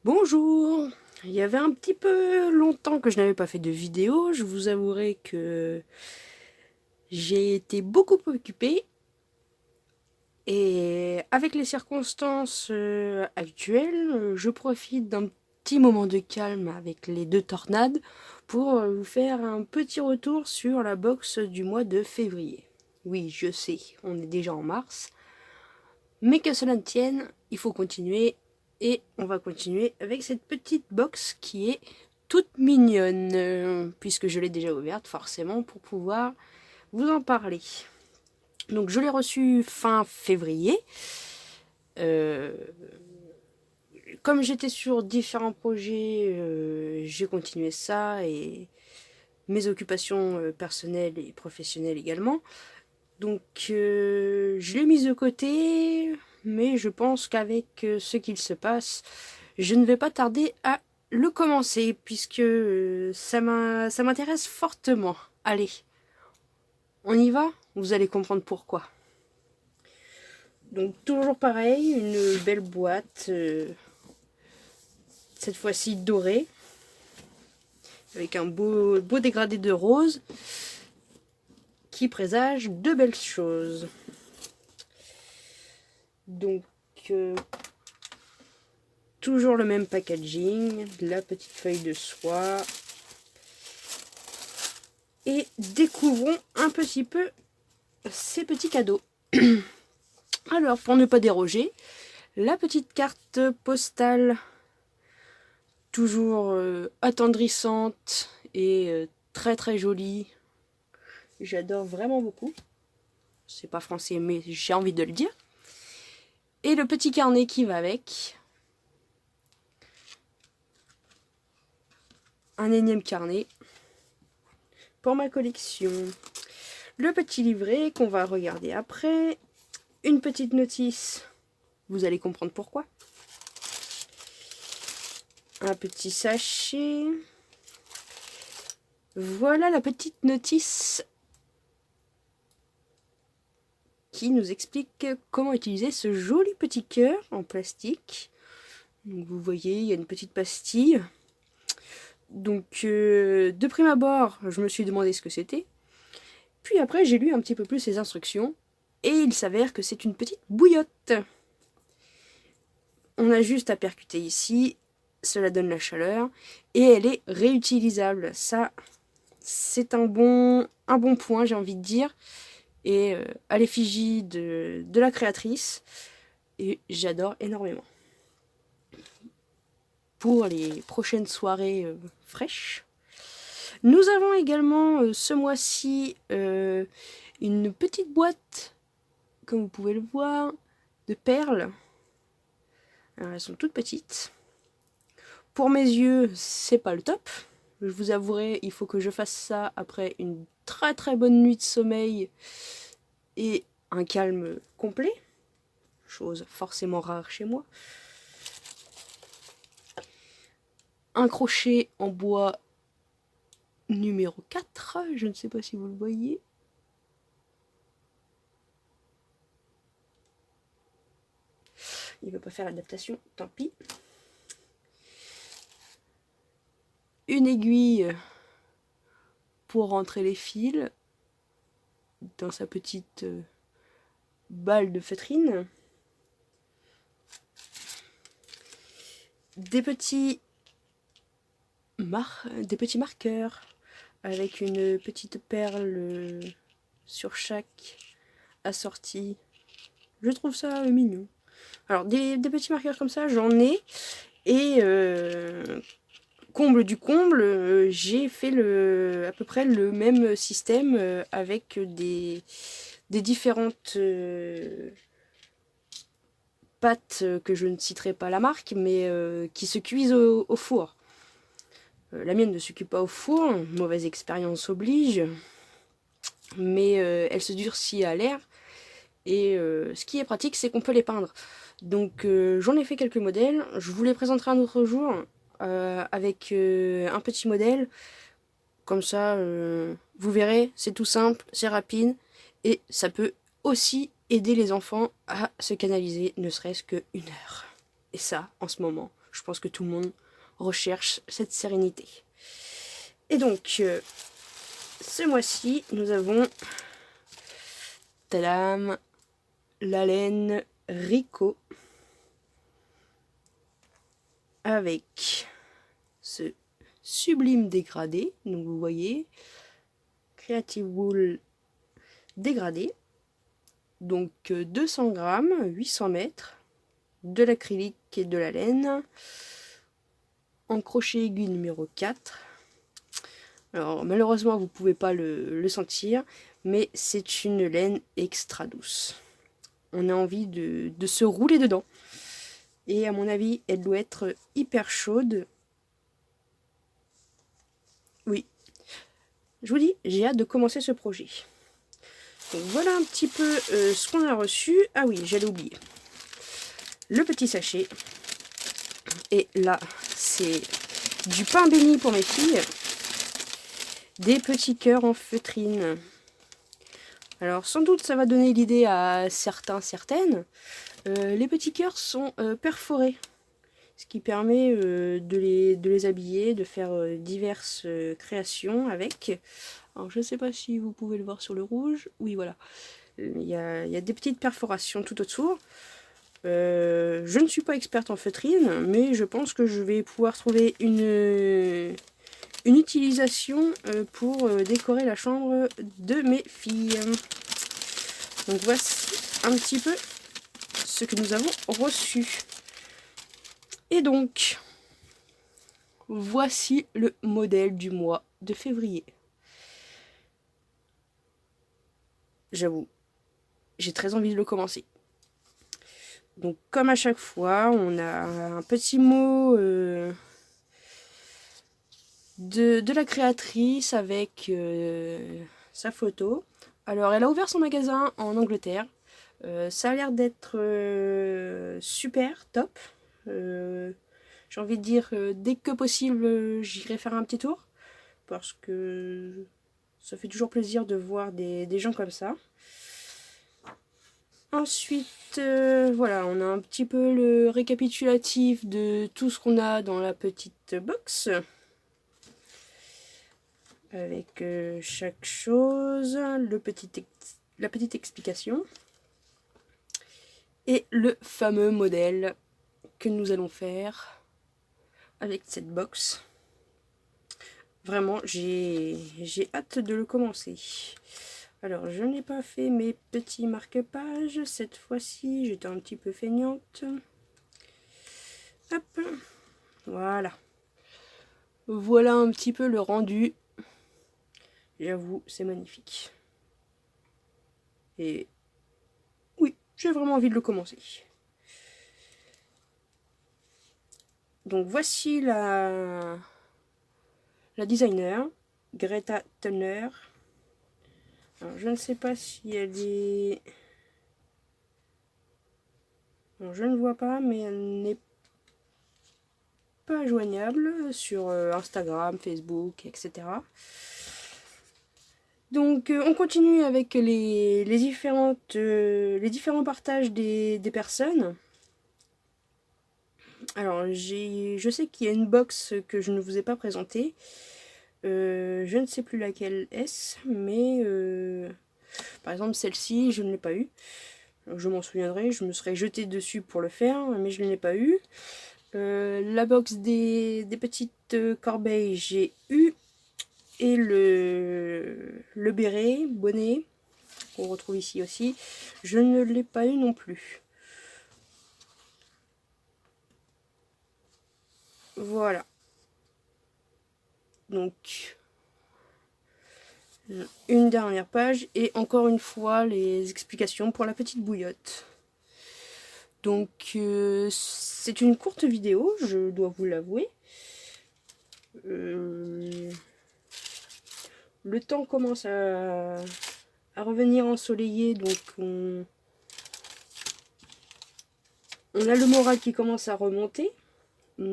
Bonjour! Il y avait un petit peu longtemps que je n'avais pas fait de vidéo. Je vous avouerai que j'ai été beaucoup occupée et avec les circonstances actuelles, je profite d'un petit moment de calme avec les deux tornades pour vous faire un petit retour sur la box du mois de février. Oui, je sais, on est déjà en mars, mais que cela ne tienne, il faut continuer et on va continuer avec cette petite box qui est toute mignonne, puisque je l'ai déjà ouverte forcément pour pouvoir vous en parler. Donc je l'ai reçue fin février. Euh, Comme j'étais sur différents projets, j'ai continué ça et mes occupations personnelles et professionnelles également. Donc je l'ai mise de côté, mais je pense qu'avec ce qu'il se passe, je ne vais pas tarder à le commencer, puisque ça m'intéresse fortement. Allez, on y va? Vous allez comprendre pourquoi. Donc toujours pareil, une belle boîte, cette fois-ci dorée, avec un beau dégradé de rose, qui présage de belles choses. Donc toujours le même packaging, la petite feuille de soie. Et découvrons un petit peu ces petits cadeaux. Alors, pour ne pas déroger, la petite carte postale, toujours attendrissante et très très jolie. J'adore vraiment beaucoup. C'est pas français, mais j'ai envie de le dire. Et le petit carnet qui va avec. Un énième carnet pour ma collection. Le petit livret qu'on va regarder après. Une petite notice. Vous allez comprendre pourquoi. Un petit sachet. Voilà la petite notice qui nous explique comment utiliser ce joli petit cœur en plastique. Donc vous voyez, il y a une petite pastille. Donc de prime abord, je me suis demandé ce que c'était. Puis après, j'ai lu un petit peu plus les instructions. Et il s'avère que c'est une petite bouillotte. On a juste à percuter ici. Cela donne la chaleur. Et elle est réutilisable. Ça, c'est un bon point, j'ai envie de dire. Et à l'effigie de la créatrice. Et j'adore énormément. Pour les prochaines soirées fraîches. Nous avons également ce mois-ci une petite boîte, comme vous pouvez le voir, de perles. Alors, elles sont toutes petites. Pour mes yeux, c'est pas le top. Je vous avouerai, il faut que je fasse ça après une très très bonne nuit de sommeil et un calme complet. Chose forcément rare chez moi. Un crochet en bois numéro 4, je ne sais pas si vous le voyez. Il ne veut pas faire l'adaptation, tant pis. Une aiguille pour rentrer les fils dans sa petite balle de feutrine. Des petits marqueurs avec une petite perle sur chaque assorti. Je trouve ça mignon. Alors des petits marqueurs comme ça, j'en ai. Et comble du comble, j'ai fait à peu près le même système avec des différentes pâtes que je ne citerai pas la marque, mais qui se cuisent au four. La mienne ne se cuit pas au four, mauvaise expérience oblige, mais elle se durcit à l'air. Et ce qui est pratique, c'est qu'on peut les peindre. Donc j'en ai fait quelques modèles. Je vous les présenterai un autre jour avec un petit modèle. Comme ça, vous verrez, c'est tout simple, c'est rapide. Et ça peut aussi aider les enfants à se canaliser, ne serait-ce qu'une heure. Et ça, en ce moment, Je pense que tout le monde recherche cette sérénité. Et donc, ce mois-ci, nous avons tadam, la laine Rico avec ce sublime dégradé. Donc vous voyez, Creative Wool dégradé. Donc 200 grammes, 800 mètres, de l'acrylique et de la laine, en crochet aiguille numéro 4. Alors malheureusement vous ne pouvez pas le sentir, mais c'est une laine extra douce. On a envie de se rouler dedans. Et à mon avis, elle doit être hyper chaude. Oui. Je vous dis, j'ai hâte de commencer ce projet. Donc voilà un petit peu ce qu'on a reçu. Ah oui, j'allais oublier. Le petit sachet. Et là, c'est du pain béni pour mes filles. Des petits cœurs en feutrine. Alors sans doute ça va donner l'idée à certaines. Les petits cœurs sont perforés. Ce qui permet de les habiller, de faire diverses créations avec. Alors je ne sais pas si vous pouvez le voir sur le rouge. Oui voilà. Il y a des petites perforations tout autour. Je ne suis pas experte en feutrine, mais je pense que je vais pouvoir trouver une utilisation pour décorer la chambre de mes filles. Donc voici un petit peu ce que nous avons reçu. Et donc, voici le modèle du mois de février. J'avoue, j'ai très envie de le commencer. Donc comme à chaque fois, on a un petit mot de la créatrice avec sa photo. Alors elle a ouvert son magasin en Angleterre. Ça a l'air d'être super, top. J'ai envie de dire, dès que possible, j'irai faire un petit tour. Parce que ça fait toujours plaisir de voir des gens comme ça. Ensuite, voilà, on a un petit peu le récapitulatif de tout ce qu'on a dans la petite box. Avec chaque chose, la petite explication. Et le fameux modèle que nous allons faire avec cette box. Vraiment, j'ai hâte de le commencer. Alors, je n'ai pas fait mes petits marque-pages. Cette fois-ci, j'étais un petit peu feignante. Hop. Voilà. Voilà un petit peu le rendu. J'avoue, c'est magnifique. Et oui, j'ai vraiment envie de le commencer. Donc, voici la designer, Greta Thunberg. Alors, je ne sais pas si elle est... Alors, je ne vois pas, mais elle n'est pas joignable sur Instagram, Facebook, etc. Donc, on continue avec les différents partages des personnes. Alors, je sais qu'il y a une box que je ne vous ai pas présentée. Je ne sais plus laquelle est-ce, mais par exemple celle-ci, je ne l'ai pas eue. Je m'en souviendrai, je me serais jetée dessus pour le faire, mais je ne l'ai pas eu. La box des petites corbeilles, j'ai eu. Et le béret, bonnet, qu'on retrouve ici aussi, je ne l'ai pas eu non plus. Voilà. Donc, une dernière page et encore une fois les explications pour la petite bouillotte. Donc, c'est une courte vidéo, je dois vous l'avouer. Le temps commence à revenir ensoleillé, donc on a le moral qui commence à remonter. Mais